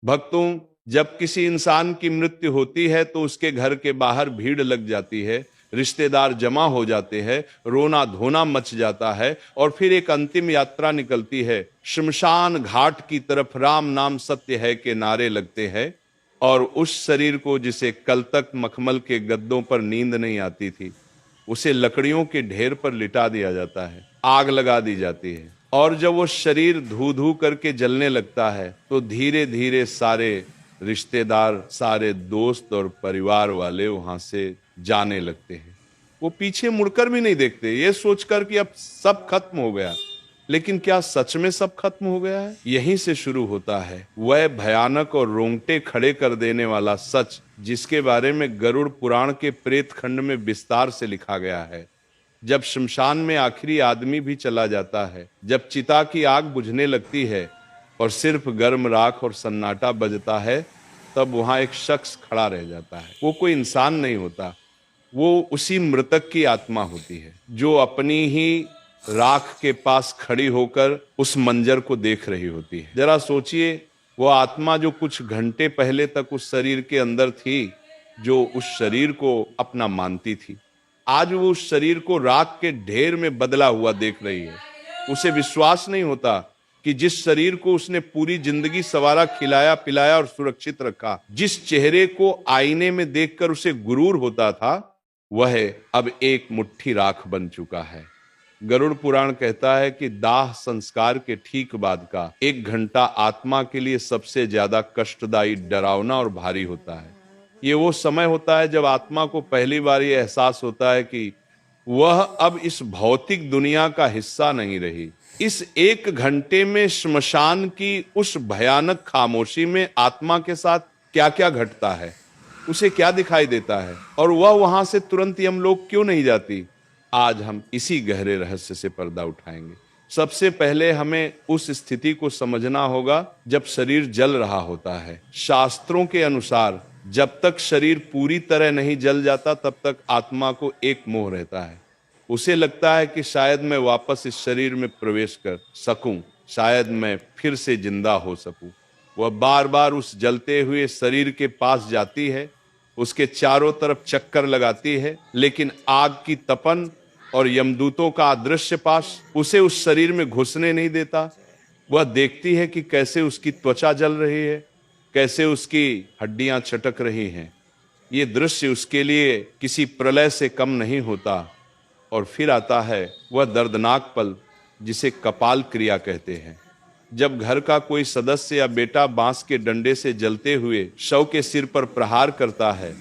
भक्तों, जब किसी इंसान की मृत्यु होती है तो उसके घर के बाहर भीड़ लग जाती है, रिश्तेदार जमा हो जाते हैं, रोना धोना मच जाता है और फिर एक अंतिम यात्रा निकलती है। शमशान घाट की तरफ राम नाम सत्य है के नारे लगते हैं और उस शरीर को, जिसे कल तक मखमल के गद्दों पर नींद नहीं आती थी, उसे लकड़ियों के ढेर पर लिटा दिया जाता है, आग लगा दी जाती है। और जब वो शरीर धू धू करके जलने लगता है तो धीरे धीरे सारे रिश्तेदार, सारे दोस्त और परिवार वाले वहां से जाने लगते हैं। वो पीछे मुड़कर भी नहीं देखते, ये सोचकर कि अब सब खत्म हो गया। लेकिन क्या सच में सब खत्म हो गया है? यहीं से शुरू होता है वह भयानक और रोंगटे खड़े कर देने वाला सच, जिसके बारे में गरुड़ पुराण के प्रेत खंड में विस्तार से लिखा गया है। जब शमशान में आखिरी आदमी भी चला जाता है, जब चिता की आग बुझने लगती है और सिर्फ गर्म राख और सन्नाटा बजता है, तब वहां एक शख्स खड़ा रह जाता है। वो कोई इंसान नहीं होता, वो उसी मृतक की आत्मा होती है जो अपनी ही राख के पास खड़ी होकर उस मंजर को देख रही होती है। जरा सोचिए, वो आत्मा जो कुछ घंटे पहले तक उस शरीर के अंदर थी, जो उस शरीर को अपना मानती थी, आज वो उस शरीर को राख के ढेर में बदला हुआ देख रही है। उसे विश्वास नहीं होता कि जिस शरीर को उसने पूरी जिंदगी सवारा, खिलाया पिलाया और सुरक्षित रखा, जिस चेहरे को आईने में देखकर उसे गुरूर होता था, वह अब एक मुट्ठी राख बन चुका है। गरुड़ पुराण कहता है कि दाह संस्कार के ठीक बाद का 1 घंटा आत्मा के लिए सबसे ज्यादा कष्टदायी, डरावना और भारी होता है। ये वो समय होता है जब आत्मा को पहली बार ये एहसास होता है कि वह अब इस भौतिक दुनिया का हिस्सा नहीं रही। इस 1 घंटे में श्मशान की उस भयानक खामोशी में आत्मा के साथ क्या क्या घटता है, उसे क्या दिखाई देता है, और वह वहां से तुरंत यमलोक क्यों नहीं जाती, आज हम इसी गहरे रहस्य से पर्दा उठाएंगे। सबसे पहले हमें उस स्थिति को समझना होगा जब शरीर जल रहा होता है। शास्त्रों के अनुसार जब तक शरीर पूरी तरह नहीं जल जाता, तब तक आत्मा को एक मोह रहता है। उसे लगता है कि शायद मैं वापस इस शरीर में प्रवेश कर सकूं, शायद मैं फिर से जिंदा हो सकूं। वह बार बार उस जलते हुए शरीर के पास जाती है, उसके चारों तरफ चक्कर लगाती है, लेकिन आग की तपन और यमदूतों का अदृश्य पाश उसे उस शरीर में घुसने नहीं देता। वह देखती है कि कैसे उसकी त्वचा जल रही है, कैसे उसकी हड्डियां चटक रही हैं। ये दृश्य उसके लिए किसी प्रलय से कम नहीं होता। और फिर आता है वह दर्दनाक पल जिसे कपाल क्रिया कहते हैं, जब घर का कोई सदस्य या बेटा बांस के डंडे से जलते हुए शव के सिर पर प्रहार करता है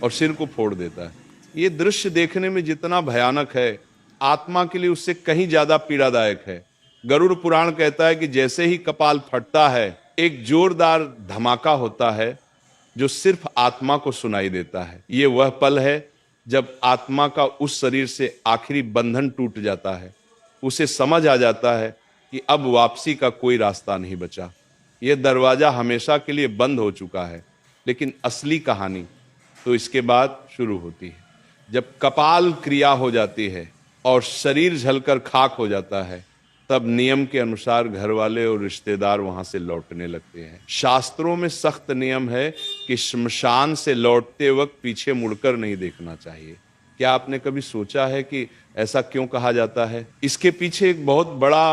और सिर को फोड़ देता है। ये दृश्य देखने में जितना भयानक है, आत्मा के लिए उससे कहीं ज्यादा पीड़ादायक है। गरुड़ पुराण कहता है कि जैसे ही कपाल फटता है, एक जोरदार धमाका होता है जो सिर्फ आत्मा को सुनाई देता है। ये वह पल है जब आत्मा का उस शरीर से आखिरी बंधन टूट जाता है। उसे समझ आ जाता है कि अब वापसी का कोई रास्ता नहीं बचा, यह दरवाजा हमेशा के लिए बंद हो चुका है। लेकिन असली कहानी तो इसके बाद शुरू होती है, जब कपाल क्रिया हो जाती है और शरीर जलकर खाक हो जाता है। तब नियम के अनुसार घर वाले और रिश्तेदार वहां से लौटने लगते हैं। शास्त्रों में सख्त नियम है कि श्मशान से लौटते वक्त पीछे मुड़कर नहीं देखना चाहिए। क्या आपने कभी सोचा है कि ऐसा क्यों कहा जाता है? इसके पीछे एक बहुत बड़ा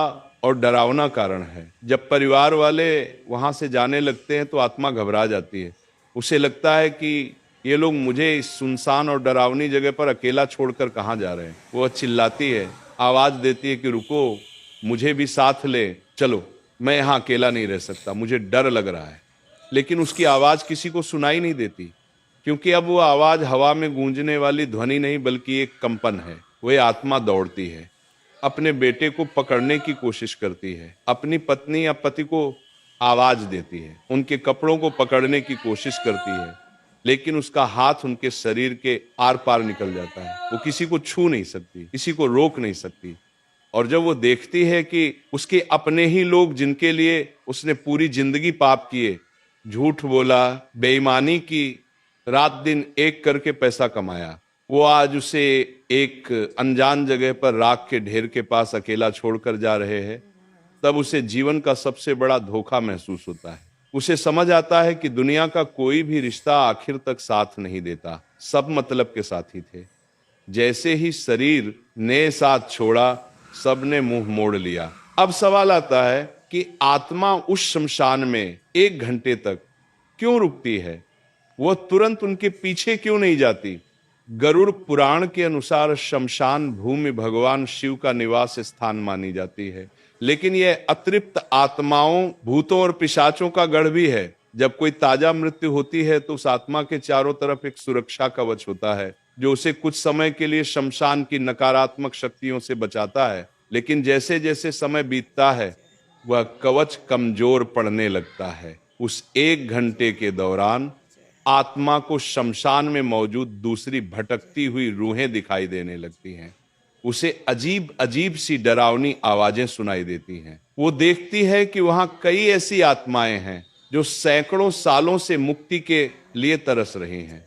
और डरावना कारण है। जब परिवार वाले वहां से जाने लगते हैं तो आत्मा घबरा जाती है। उसे लगता है कि ये लोग मुझे इस सुनसान और डरावनी जगह पर अकेला छोड़कर कहाँ जा रहे हैं। वो चिल्लाती है, आवाज देती है कि रुको, मुझे भी साथ ले चलो, मैं यहाँ अकेला नहीं रह सकता, मुझे डर लग रहा है। लेकिन उसकी आवाज किसी को सुनाई नहीं देती, क्योंकि अब वो आवाज हवा में गूंजने वाली ध्वनि नहीं बल्कि एक कंपन है। वह आत्मा दौड़ती है, अपने बेटे को पकड़ने की कोशिश करती है, अपनी पत्नी या पति को आवाज देती है, उनके कपड़ों को पकड़ने की कोशिश करती है, लेकिन उसका हाथ उनके शरीर के आर पार निकल जाता है। वो किसी को छू नहीं सकती, किसी को रोक नहीं सकती। और जब वो देखती है कि उसके अपने ही लोग, जिनके लिए उसने पूरी जिंदगी पाप किए, झूठ बोला, बेईमानी की, रात दिन एक करके पैसा कमाया, वो आज उसे एक अनजान जगह पर राख के ढेर के पास अकेला छोड़कर जा रहे हैं, तब उसे जीवन का सबसे बड़ा धोखा महसूस होता है। उसे समझ आता है कि दुनिया का कोई भी रिश्ता आखिर तक साथ नहीं देता, सब मतलब के साथी थे। जैसे ही शरीर ने साथ छोड़ा, सबने मुंह मोड़ लिया। अब सवाल आता है कि आत्मा उस शमशान में 1 घंटे तक क्यों रुकती है? वह तुरंत उनके पीछे क्यों नहीं जाती? गरुड़ पुराण के अनुसार शमशान भूमि भगवान शिव का निवास स्थान मानी जाती है, लेकिन यह अतृप्त आत्माओं, भूतों और पिशाचों का गढ़ भी है। जब कोई ताजा मृत्यु होती है तो उस आत्मा के चारों तरफ एक सुरक्षा कवच होता है जो उसे कुछ समय के लिए शमशान की नकारात्मक शक्तियों से बचाता है। लेकिन जैसे जैसे समय बीतता है वह कवच कमजोर पड़ने लगता है। उस 1 घंटे के दौरान आत्मा को शमशान में मौजूद दूसरी भटकती हुई रूहें दिखाई देने लगती हैं। उसे अजीब अजीब सी डरावनी आवाजें सुनाई देती हैं। वो देखती है कि वहां कई ऐसी आत्माएं हैं जो सैकड़ों सालों से मुक्ति के लिए तरस रही हैं,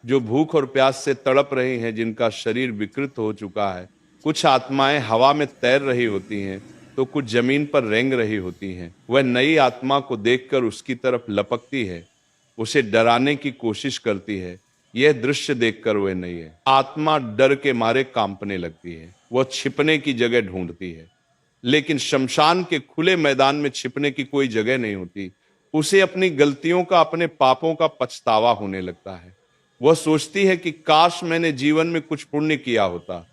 जो भूख और प्यास से तड़प रही हैं, जिनका शरीर विकृत हो चुका है। कुछ आत्माएं हवा में तैर रही होती हैं तो कुछ जमीन पर रेंग रही होती हैं। वह नई आत्मा को देखकर उसकी तरफ लपकती है, उसे डराने की कोशिश करती है। यह दृश्य देखकर वह नहीं है। आत्मा डर के मारे कांपने लगती है। वह छिपने की जगह ढूंढती है, लेकिन शमशान के खुले मैदान में छिपने की कोई जगह नहीं होती। उसे अपनी गलतियों का, अपने पापों का पछतावा होने लगता है। वह सोचती है कि काश मैंने जीवन में कुछ पुण्य किया होता,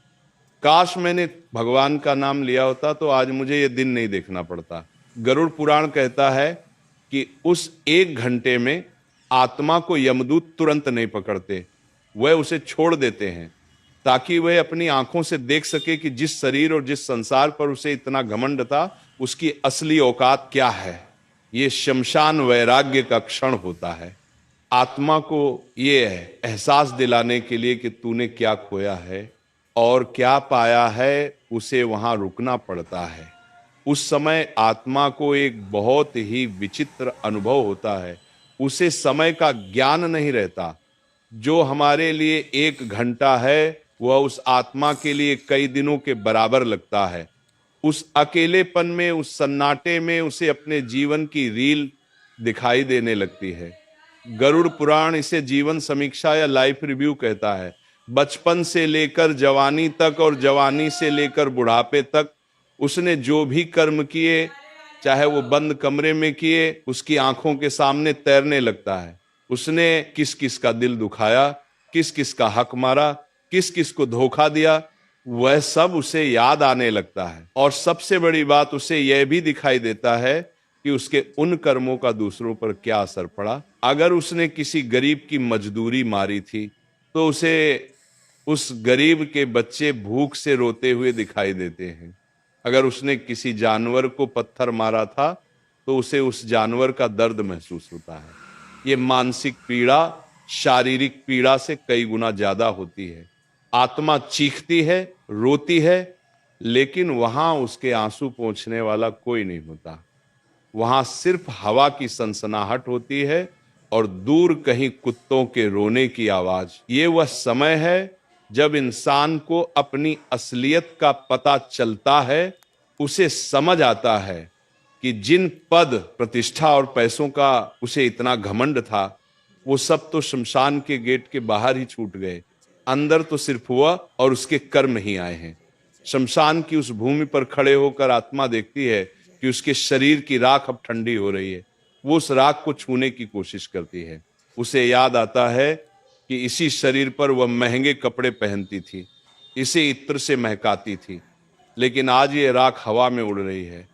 काश मैंने भगवान का नाम लिया होता तो आज मुझे यह दिन नहीं देखना पड़ता। गरुड़ पुराण कहता है कि उस 1 घंटे में आत्मा को यमदूत तुरंत नहीं पकड़ते, वह उसे छोड़ देते हैं ताकि वह अपनी आंखों से देख सके कि जिस शरीर और जिस संसार पर उसे इतना घमंड था उसकी असली औकात क्या है। ये शमशान वैराग्य का क्षण होता है। आत्मा को ये एहसास दिलाने के लिए कि तूने क्या खोया है और क्या पाया है, उसे वहां रुकना पड़ता है। उस समय आत्मा को एक बहुत ही विचित्र अनुभव होता है। उसे समय का ज्ञान नहीं रहता। जो हमारे लिए 1 घंटा है वह उस आत्मा के लिए कई दिनों के बराबर लगता है। उस अकेलेपन में, उस सन्नाटे में उसे अपने जीवन की रील दिखाई देने लगती है। गरुड़ पुराण इसे जीवन समीक्षा या लाइफ रिव्यू कहता है। बचपन से लेकर जवानी तक और जवानी से लेकर बुढ़ापे तक उसने जो भी कर्म किए, चाहे वो बंद कमरे में किए, उसकी आंखों के सामने तैरने लगता है। उसने किस किस का दिल दुखाया, किस किस का हक मारा, किस किस को धोखा दिया, वह सब उसे याद आने लगता है। और सबसे बड़ी बात, उसे यह भी दिखाई देता है कि उसके उन कर्मों का दूसरों पर क्या असर पड़ा। अगर उसने किसी गरीब की मजदूरी मारी थी तो उसे उस गरीब के बच्चे भूख से रोते हुए दिखाई देते हैं। अगर उसने किसी जानवर को पत्थर मारा था तो उसे उस जानवर का दर्द महसूस होता है। ये मानसिक पीड़ा शारीरिक पीड़ा से कई गुना ज्यादा होती है। आत्मा चीखती है, रोती है, लेकिन वहां उसके आंसू पोंछने वाला कोई नहीं होता। वहां सिर्फ हवा की सनसनाहट होती है और दूर कहीं कुत्तों के रोने की आवाज। ये वह समय है जब इंसान को अपनी असलियत का पता चलता है। उसे समझ आता है कि जिन पद, प्रतिष्ठा और पैसों का उसे इतना घमंड था, वो सब तो शमशान के गेट के बाहर ही छूट गए। अंदर तो सिर्फ वह और उसके कर्म ही आए हैं। शमशान की उस भूमि पर खड़े होकर आत्मा देखती है कि उसके शरीर की राख अब ठंडी हो रही है। वो उस राख को छूने की कोशिश करती है। उसे याद आता है कि इसी शरीर पर वह महंगे कपड़े पहनती थी, इसे इत्र से महकाती थी, लेकिन आज ये राख हवा में उड़ रही है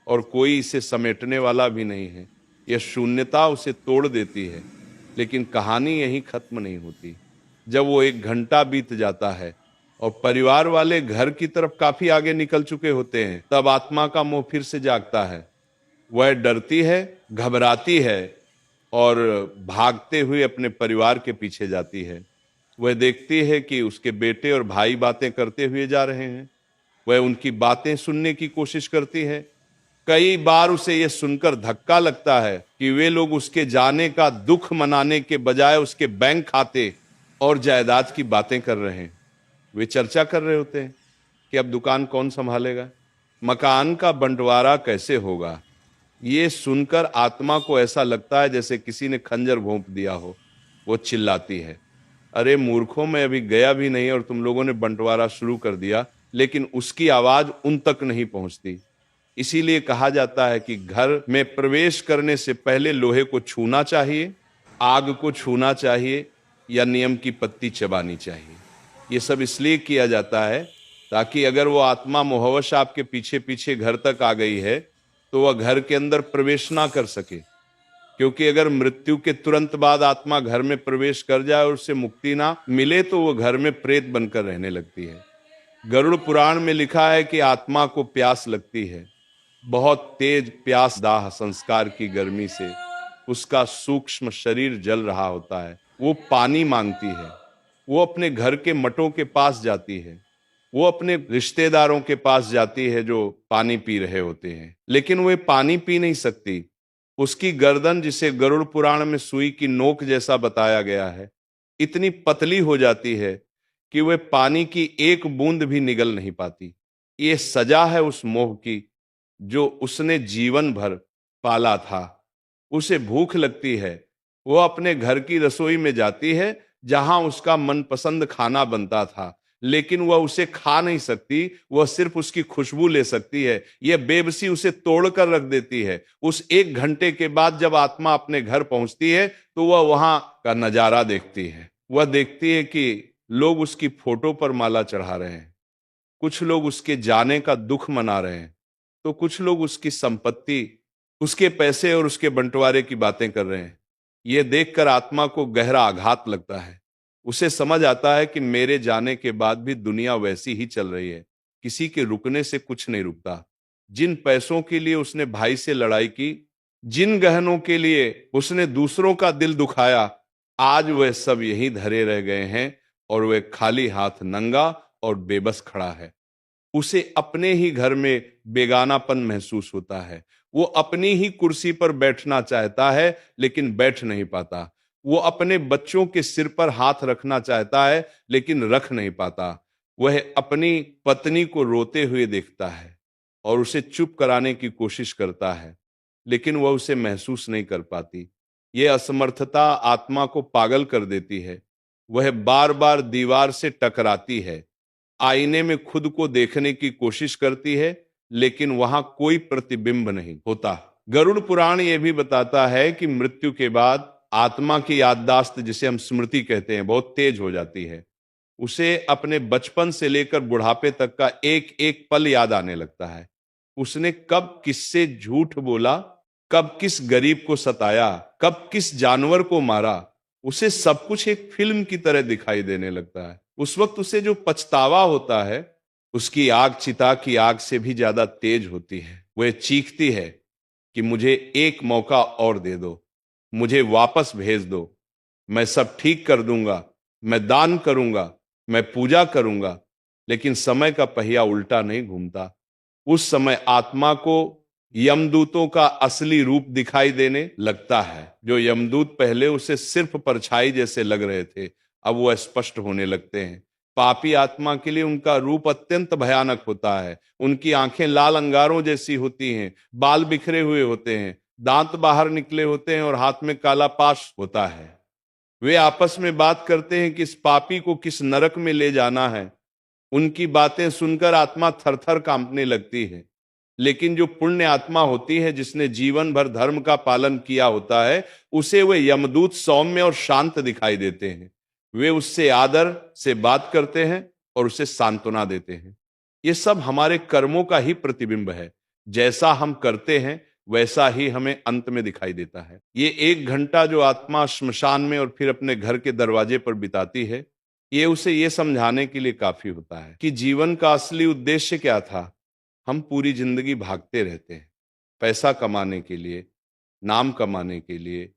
और कोई इसे समेटने वाला भी नहीं है। यह शून्यता उसे तोड़ देती है। लेकिन कहानी यहीं खत्म नहीं होती। जब वो 1 घंटा बीत जाता है और परिवार वाले घर की तरफ काफी आगे निकल चुके होते हैं, तब आत्मा का मोह फिर से जागता है। वह डरती है, घबराती है और भागते हुए अपने परिवार के पीछे जाती है। वह देखती है कि उसके बेटे और भाई बातें करते हुए जा रहे हैं। वह उनकी बातें सुनने की कोशिश करती है। कई बार उसे यह सुनकर धक्का लगता है कि वे लोग उसके जाने का दुख मनाने के बजाय उसके बैंक खाते और जायदाद की बातें कर रहे हैं। वे चर्चा कर रहे होते हैं कि अब दुकान कौन संभालेगा, मकान का बंटवारा कैसे होगा, ये सुनकर आत्मा को ऐसा लगता है जैसे किसी ने खंजर भोंक दिया हो। वो चिल्लाती है, अरे मूर्खों, मैं अभी गया भी नहीं और तुम लोगों ने बंटवारा शुरू कर दिया। लेकिन उसकी आवाज उन तक नहीं पहुंचती। इसीलिए कहा जाता है कि घर में प्रवेश करने से पहले लोहे को छूना चाहिए, आग को छूना चाहिए, या नियम की पत्ती चबानी चाहिए। ये सब इसलिए किया जाता है ताकि अगर वो आत्मा मोहवश आपके पीछे पीछे घर तक आ गई है तो वह घर के अंदर प्रवेश ना कर सके। क्योंकि अगर मृत्यु के तुरंत बाद आत्मा घर में प्रवेश कर जाए और उससे मुक्ति ना मिले तो वह घर में प्रेत बनकर रहने लगती है। गरुड़ पुराण में लिखा है कि आत्मा को प्यास लगती है, बहुत तेज प्यास, दाह संस्कार की गर्मी से उसका सूक्ष्म शरीर जल रहा होता है। वो पानी मांगती है। वो अपने घर के मटों के पास जाती है। वो अपने रिश्तेदारों के पास जाती है जो पानी पी रहे होते हैं, लेकिन वे पानी पी नहीं सकती। उसकी गर्दन, जिसे गरुड़ पुराण में सुई की नोक जैसा बताया गया है, इतनी पतली हो जाती है कि वह पानी की एक बूंद भी निगल नहीं पाती। ये सजा है उस मोह की जो उसने जीवन भर पाला था। उसे भूख लगती है, वो अपने घर की रसोई में जाती है जहां उसका मनपसंद खाना बनता था, लेकिन वह उसे खा नहीं सकती। वह सिर्फ उसकी खुशबू ले सकती है। यह बेबसी उसे तोड़कर रख देती है। उस 1 घंटे के बाद जब आत्मा अपने घर पहुंचती है तो वह वहां का नजारा देखती है। वह देखती है कि लोग उसकी फोटो पर माला चढ़ा रहे हैं, कुछ लोग उसके जाने का दुख मना रहे हैं, तो कुछ लोग उसकी संपत्ति, उसके पैसे और उसके बंटवारे की बातें कर रहे हैं। यह देखकर आत्मा को गहरा आघात लगता है। उसे समझ आता है कि मेरे जाने के बाद भी दुनिया वैसी ही चल रही है, किसी के रुकने से कुछ नहीं रुकता। जिन पैसों के लिए उसने भाई से लड़ाई की, जिन गहनों के लिए उसने दूसरों का दिल दुखाया, आज वह सब यहीं धरे रह गए हैं और वह खाली हाथ नंगा और बेबस खड़ा है। उसे अपने ही घर में बेगानापन महसूस होता है। वो अपनी ही कुर्सी पर बैठना चाहता है लेकिन बैठ नहीं पाता। वो अपने बच्चों के सिर पर हाथ रखना चाहता है लेकिन रख नहीं पाता। वह अपनी पत्नी को रोते हुए देखता है और उसे चुप कराने की कोशिश करता है, लेकिन वह उसे महसूस नहीं कर पाती। यह असमर्थता आत्मा को पागल कर देती है। वह बार बार दीवार से टकराती है, आईने में खुद को देखने की कोशिश करती है, लेकिन वहां कोई प्रतिबिंब नहीं होता। गरुड़ पुराण यह भी बताता है कि मृत्यु के बाद आत्मा की याददाश्त, जिसे हम स्मृति कहते हैं, बहुत तेज हो जाती है। उसे अपने बचपन से लेकर बुढ़ापे तक का एक एक पल याद आने लगता है। उसने कब किससे झूठ बोला, कब किस गरीब को सताया, कब किस जानवर को मारा, उसे सब कुछ एक फिल्म की तरह दिखाई देने लगता है। उस वक्त उसे जो पछतावा होता है, उसकी आग चिता की आग से भी ज्यादा तेज होती है। वह चीखती है कि मुझे एक मौका और दे दो, मुझे वापस भेज दो, मैं सब ठीक कर दूंगा, मैं दान करूंगा, मैं पूजा करूंगा। लेकिन समय का पहिया उल्टा नहीं घूमता। उस समय आत्मा को यमदूतों का असली रूप दिखाई देने लगता है। जो यमदूत पहले उसे सिर्फ परछाई जैसे लग रहे थे, अब वो स्पष्ट होने लगते हैं। पापी आत्मा के लिए उनका रूप अत्यंत भयानक होता है। उनकी आंखें लाल अंगारों जैसी होती हैं, बाल बिखरे हुए होते हैं, दांत बाहर निकले होते हैं और हाथ में काला पाश होता है। वे आपस में बात करते हैं कि इस पापी को किस नरक में ले जाना है। उनकी बातें सुनकर आत्मा थरथर कांपने लगती है। लेकिन जो पुण्य आत्मा होती है, जिसने जीवन भर धर्म का पालन किया होता है, उसे वे यमदूत सौम्य और शांत दिखाई देते हैं। वे उससे आदर से बात करते हैं और उसे सांत्वना देते हैं। ये सब हमारे कर्मों का ही प्रतिबिंब है। जैसा हम करते हैं वैसा ही हमें अंत में दिखाई देता है। ये 1 घंटा जो आत्मा श्मशान में और फिर अपने घर के दरवाजे पर बिताती है, ये उसे ये समझाने के लिए काफी होता है कि जीवन का असली उद्देश्य क्या था। हम पूरी जिंदगी भागते रहते हैं, पैसा कमाने के लिए, नाम कमाने के लिए,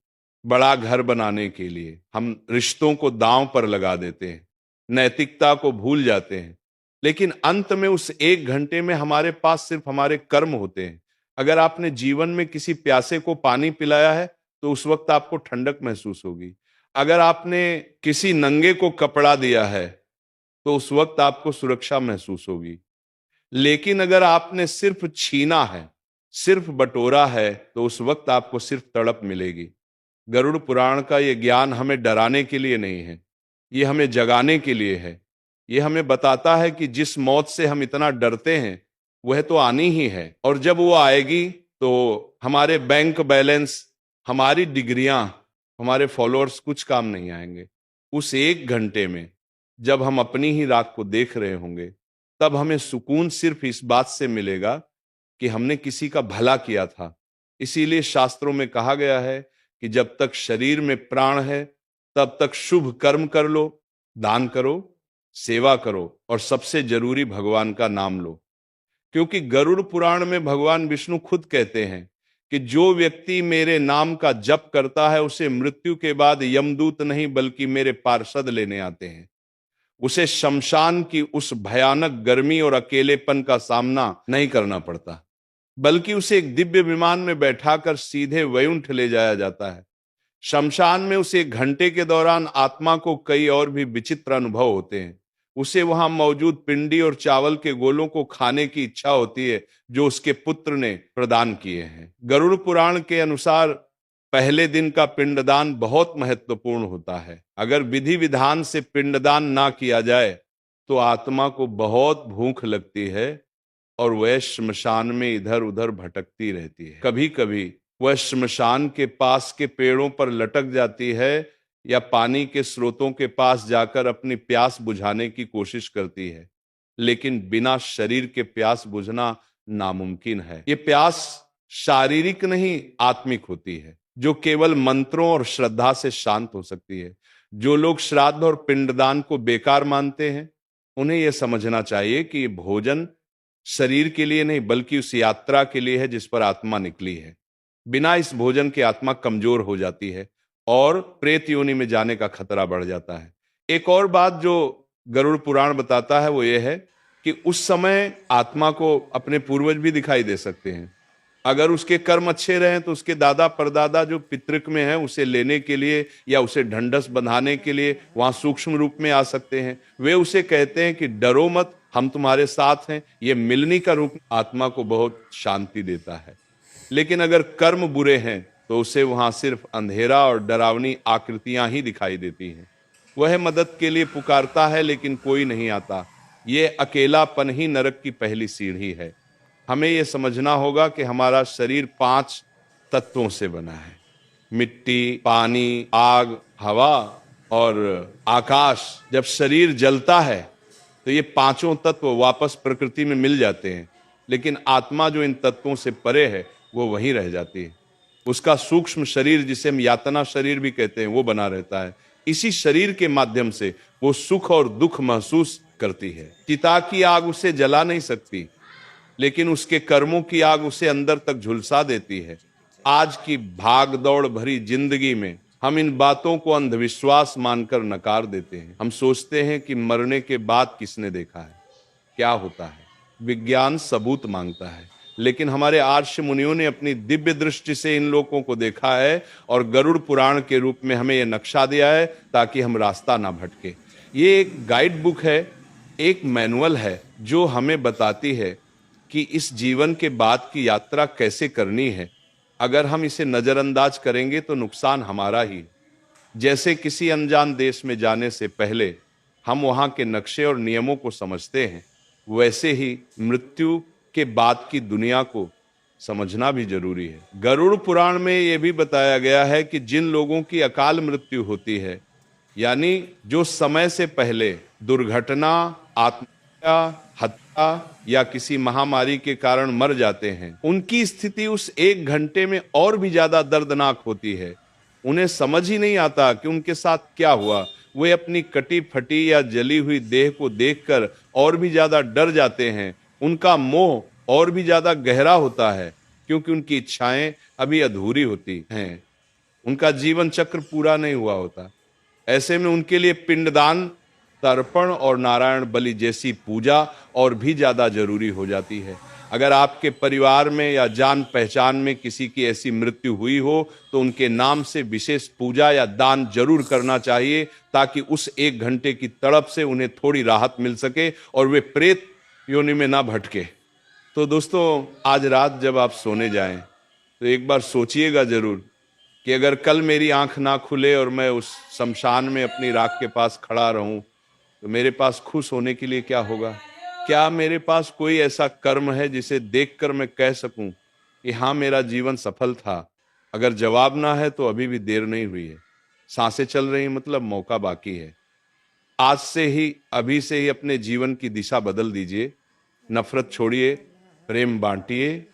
बड़ा घर बनाने के लिए। हम रिश्तों को दांव पर लगा देते हैं, नैतिकता को भूल जाते हैं। लेकिन अंत में उस 1 घंटे में हमारे पास सिर्फ हमारे कर्म होते हैं। अगर आपने जीवन में किसी प्यासे को पानी पिलाया है तो उस वक्त आपको ठंडक महसूस होगी। अगर आपने किसी नंगे को कपड़ा दिया है तो उस वक्त आपको सुरक्षा महसूस होगी। लेकिन अगर आपने सिर्फ छीना है, सिर्फ बटोरा है तो उस वक्त आपको सिर्फ तड़प मिलेगी। गरुड़ पुराण का ये ज्ञान हमें डराने के लिए नहीं है, ये हमें जगाने के लिए है। ये हमें बताता है कि जिस मौत से हम इतना डरते हैं वह तो आनी ही है, और जब वो आएगी तो हमारे बैंक बैलेंस, हमारी डिग्रियां, हमारे फॉलोअर्स कुछ काम नहीं आएंगे। उस 1 घंटे में जब हम अपनी ही राख को देख रहे होंगे, तब हमें सुकून सिर्फ इस बात से मिलेगा कि हमने किसी का भला किया था। इसीलिए शास्त्रों में कहा गया है कि जब तक शरीर में प्राण है तब तक शुभ कर्म कर लो, दान करो, सेवा करो, और सबसे जरूरी भगवान का नाम लो। क्योंकि गरुड़ पुराण में भगवान विष्णु खुद कहते हैं कि जो व्यक्ति मेरे नाम का जप करता है उसे मृत्यु के बाद यमदूत नहीं बल्कि मेरे पार्षद लेने आते हैं। उसे शमशान की उस भयानक गर्मी और अकेलेपन का सामना नहीं करना पड़ता, बल्कि उसे एक दिव्य विमान में बैठाकर सीधे वैकुंठ ले जाया जाता है। शमशान में उसे 1 घंटे के दौरान आत्मा को कई और भी विचित्र अनुभव होते हैं। उसे वहां मौजूद पिंडी और चावल के गोलों को खाने की इच्छा होती है जो उसके पुत्र ने प्रदान किए हैं। गरुड़ पुराण के अनुसार पहले दिन का पिंडदान बहुत महत्वपूर्ण होता है। अगर विधि विधान से पिंडदान ना किया जाए तो आत्मा को बहुत भूख लगती है और वह श्मशान में इधर उधर भटकती रहती है। कभी कभी वह श्मशान के पास के पेड़ों पर लटक जाती है या पानी के स्रोतों के पास जाकर अपनी प्यास बुझाने की कोशिश करती है, लेकिन बिना शरीर के प्यास बुझना नामुमकिन है। ये प्यास शारीरिक नहीं, आत्मिक होती है, जो केवल मंत्रों और श्रद्धा से शांत हो सकती है। जो लोग श्राद्ध और पिंडदान को बेकार मानते हैं, उन्हें यह समझना चाहिए कि ये भोजन शरीर के लिए नहीं बल्कि उस यात्रा के लिए है जिस पर आत्मा निकली है। बिना इस भोजन के आत्मा कमजोर हो जाती है और प्रेत योनि में जाने का खतरा बढ़ जाता है। एक और बात जो गरुड़ पुराण बताता है वो ये है कि उस समय आत्मा को अपने पूर्वज भी दिखाई दे सकते हैं। अगर उसके कर्म अच्छे रहे तो उसके दादा परदादा जो पितृक में है उसे लेने के लिए या उसे ढंढस बंधाने के लिए वहां सूक्ष्म रूप में आ सकते हैं। वे उसे कहते हैं कि डरो मत, हम तुम्हारे साथ हैं। ये मिलनी का रूप आत्मा को बहुत शांति देता है। लेकिन अगर कर्म बुरे हैं तो उसे वहां सिर्फ अंधेरा और डरावनी आकृतियां ही दिखाई देती हैं। वह मदद के लिए पुकारता है लेकिन कोई नहीं आता। ये अकेलापन ही नरक की पहली सीढ़ी है। हमें यह समझना होगा कि हमारा शरीर 5 तत्वों से बना है। मिट्टी, पानी, आग, हवा और आकाश। जब शरीर जलता है तो ये 5 तत्व वापस प्रकृति में मिल जाते हैं, लेकिन आत्मा जो इन तत्वों से परे है वो वहीं रह जाती है। उसका सूक्ष्म शरीर, जिसे हम यातना शरीर भी कहते हैं, वो बना रहता है। इसी शरीर के माध्यम से वो सुख और दुख महसूस करती है। चिता की आग उसे जला नहीं सकती, लेकिन उसके कर्मों की आग उसे अंदर तक झुलसा देती है। आज की भाग दौड़ भरी जिंदगी में हम इन बातों को अंधविश्वास मानकर नकार देते हैं। हम सोचते हैं कि मरने के बाद किसने देखा है, क्या होता है। विज्ञान सबूत मांगता है, लेकिन हमारे आर्ष मुनियों ने अपनी दिव्य दृष्टि से इन लोगों को देखा है और गरुड़ पुराण के रूप में हमें यह नक्शा दिया है ताकि हम रास्ता ना भटके। ये एक गाइड बुक है, एक मैनुअल है जो हमें बताती है कि इस जीवन के बाद की यात्रा कैसे करनी है। अगर हम इसे नजरअंदाज करेंगे तो नुकसान हमारा ही। जैसे किसी अनजान देश में जाने से पहले हम वहां के नक्शे और नियमों को समझते हैं, वैसे ही मृत्यु के बाद की दुनिया को समझना भी जरूरी है। गरुड़ पुराण में यह भी बताया गया है कि जिन लोगों की अकाल मृत्यु होती है, यानी जो समय से पहले दुर्घटना, आत्महत्या, हत्या या किसी महामारी के कारण मर जाते हैं, उनकी स्थिति उस 1 घंटे में और भी ज्यादा दर्दनाक होती है। उन्हें समझ ही नहीं आता कि उनके साथ क्या हुआ। वे अपनी कटी फटी या जली हुई देह को देखकर और भी ज्यादा डर जाते हैं। उनका मोह और भी ज्यादा गहरा होता है क्योंकि उनकी इच्छाएं अभी अधूरी होती हैं। उनका जीवन चक्र पूरा नहीं हुआ होता। ऐसे में उनके लिए पिंडदान, तर्पण और नारायण बलि जैसी पूजा और भी ज्यादा जरूरी हो जाती है। अगर आपके परिवार में या जान पहचान में किसी की ऐसी मृत्यु हुई हो तो उनके नाम से विशेष पूजा या दान जरूर करना चाहिए, ताकि उस 1 घंटे की तड़प से उन्हें थोड़ी राहत मिल सके और वे प्रेत योनि में ना भटके। तो दोस्तों, आज रात जब आप सोने जाएं तो एक बार सोचिएगा जरूर कि अगर कल मेरी आंख ना खुले और मैं उस शमशान में अपनी राख के पास खड़ा रहूं तो मेरे पास खुश होने के लिए क्या होगा? क्या मेरे पास कोई ऐसा कर्म है जिसे देखकर मैं कह सकूं कि हाँ, मेरा जीवन सफल था? अगर जवाब ना है तो अभी भी देर नहीं हुई है। सांसें चल रही हैं, मतलब मौका बाकी है। आज से ही, अभी से ही अपने जीवन की दिशा बदल दीजिए। नफरत छोड़िए, प्रेम बांटिए,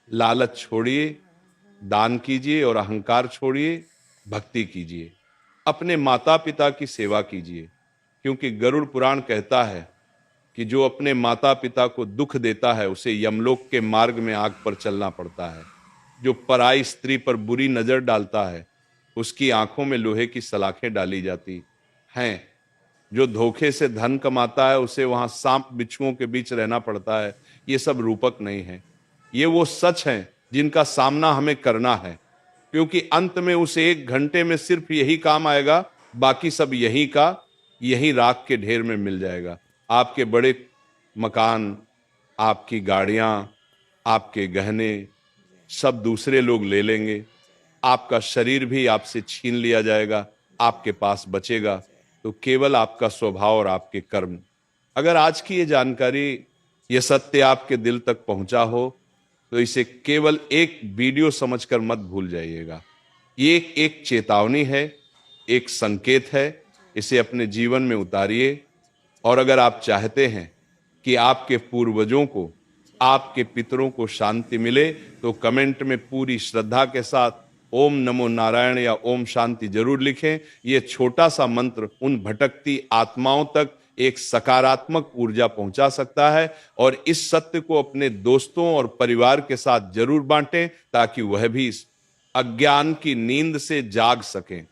लालच छोड़िए, दान कीजिए और अहंकार छोड़िए, भक्ति कीजिए। अपने माता पिता की सेवा कीजिए, क्योंकि गरुड़ पुराण कहता है कि जो अपने माता पिता को दुख देता है उसे यमलोक के मार्ग में आग पर चलना पड़ता है। जो पराई स्त्री पर बुरी नजर डालता है उसकी आंखों में लोहे की सलाखें डाली जाती हैं। जो धोखे से धन कमाता है उसे वहां सांप बिच्छुओं के बीच रहना पड़ता है। ये सब रूपक नहीं है, ये वो सच हैं जिनका सामना हमें करना है, क्योंकि अंत में उस 1 घंटे में सिर्फ यही काम आएगा, बाकी सब यहीं का यहीं राख के ढेर में मिल जाएगा। आपके बड़े मकान, आपकी गाड़ियां, आपके गहने सब दूसरे लोग ले लेंगे। आपका शरीर भी आपसे छीन लिया जाएगा, आपके पास बचेगा तो केवल आपका स्वभाव और आपके कर्म। अगर आज की ये जानकारी, ये सत्य आपके दिल तक पहुंचा हो तो इसे केवल एक वीडियो समझकर मत भूल जाइएगा। ये एक चेतावनी है, एक संकेत है। इसे अपने जीवन में उतारिए। और अगर आप चाहते हैं कि आपके पूर्वजों को, आपके पितरों को शांति मिले तो कमेंट में पूरी श्रद्धा के साथ ओम नमो नारायण या ओम शांति जरूर लिखें। यह छोटा सा मंत्र उन भटकती आत्माओं तक एक सकारात्मक ऊर्जा पहुंचा सकता है। और इस सत्य को अपने दोस्तों और परिवार के साथ जरूर बांटें ताकि वह भी इस अज्ञान की नींद से जाग सकें।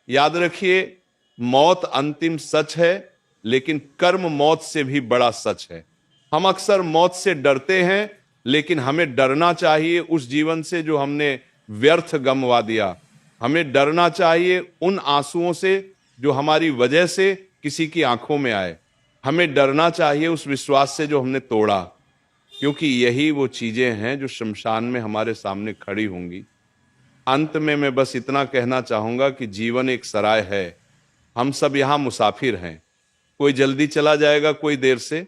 याद रखिए, मौत अंतिम सच है, लेकिन कर्म मौत से भी बड़ा सच है। हम अक्सर मौत से डरते हैं, लेकिन हमें डरना चाहिए उस जीवन से जो हमने व्यर्थ गंवा दिया। हमें डरना चाहिए उन आंसुओं से जो हमारी वजह से किसी की आंखों में आए। हमें डरना चाहिए उस विश्वास से जो हमने तोड़ा, क्योंकि यही वो चीजें हैं जो शमशान में हमारे सामने खड़ी होंगी। अंत में मैं बस इतना कहना चाहूंगा कि जीवन एक सराय है, हम सब यहां मुसाफिर हैं। कोई जल्दी चला जाएगा, कोई देर से,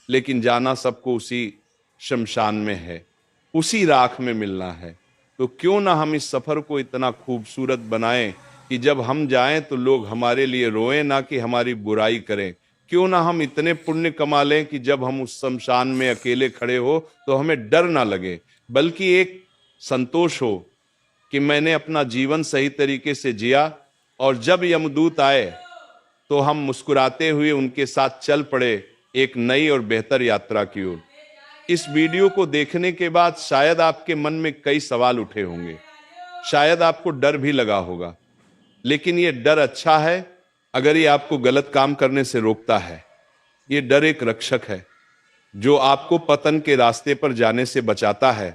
लेकिन जाना सबको उसी शमशान में है, उसी राख में मिलना है। तो क्यों ना हम इस सफर को इतना खूबसूरत बनाएं कि जब हम जाएं तो लोग हमारे लिए रोएं, ना कि हमारी बुराई करें। क्यों ना हम इतने पुण्य कमा लें कि जब हम उस शमशान में अकेले खड़े हो तो हमें डर ना लगे, बल्कि एक संतोष हो कि मैंने अपना जीवन सही तरीके से जिया। और जब यमदूत आए तो हम मुस्कुराते हुए उनके साथ चल पड़े एक नई और बेहतर यात्रा की ओर। इस वीडियो को देखने के बाद शायद आपके मन में कई सवाल उठे होंगे, शायद आपको डर भी लगा होगा, लेकिन यह डर अच्छा है अगर ये आपको गलत काम करने से रोकता है। ये डर एक रक्षक है जो आपको पतन के रास्ते पर जाने से बचाता है।